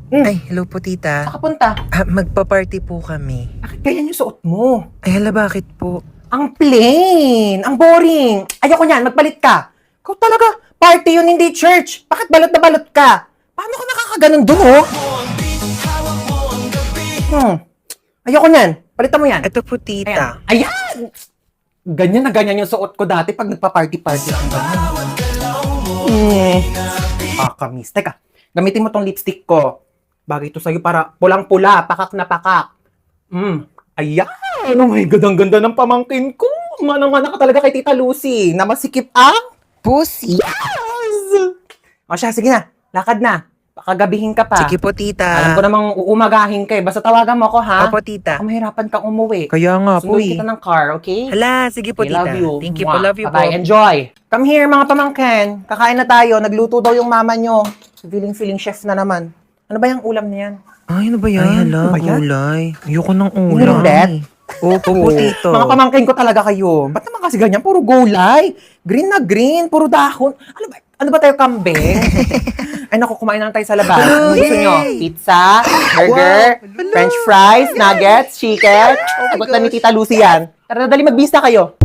Ay, hello po, tita. Saan ka punta? Magpa-party po kami. Bakit ganyan yung suot mo? Ay, hala, bakit po? Ang plain! Ang boring! Ayoko niyan, magpalit ka! Ikaw talaga, party yun, hindi church! Bakit balot na balot ka? Paano ka nakakaganon doon, oh? Ayoko niyan. Palitan mo yan. Ito po, tita. Ayan! Ganyan na ganyan yung suot ko dati pag nagpa-party-party ako ganyan. Kakamiss. Teka, gamitin mo tong lipstick ko. Bagay ito sa'yo para pulang-pula, pakak na pakak. Ayan! Oh my God, ang ganda ng pamangkin ko. Manang-mana ka talaga kay Tita Lucy na masikip ang Pussy! yes! O siya, sige na. Lakad na. Pakagabihin ka pa. Sige po, tita. Alam ko namang uumagahin ka eh. Basta tawagan mo ako, ha? Opo, tita. Baka mahirapan kang umuwi. Kaya nga po, Sundan kita ng car, okay? Hala, sige po, I tita. love you. Thank you po, love you po. Bye-bye. Enjoy. Come here, mga pamangkin. Kakain na tayo. Nagluto daw yung mama nyo. Feeling chef na naman. Ano ba yung ulam niyan? Ay, ano ba yan? Ay, hala, Ano ba yan? gulay. Ayoko ng ulam. Inulit? Opo po, tito. Mga pamangkin ko talaga kayo. Ba't naman kasi ganyan? Puro gulay. Green na green. Puro dahon. Ano ba tayo, kambing? Ay naku, kumain na lang tayo sa labas. Ano gusto nyo? Pizza, burger, french fries, nuggets, chicken. Sagot na ni Tita Lucy yan. Tara, dali magbista kayo.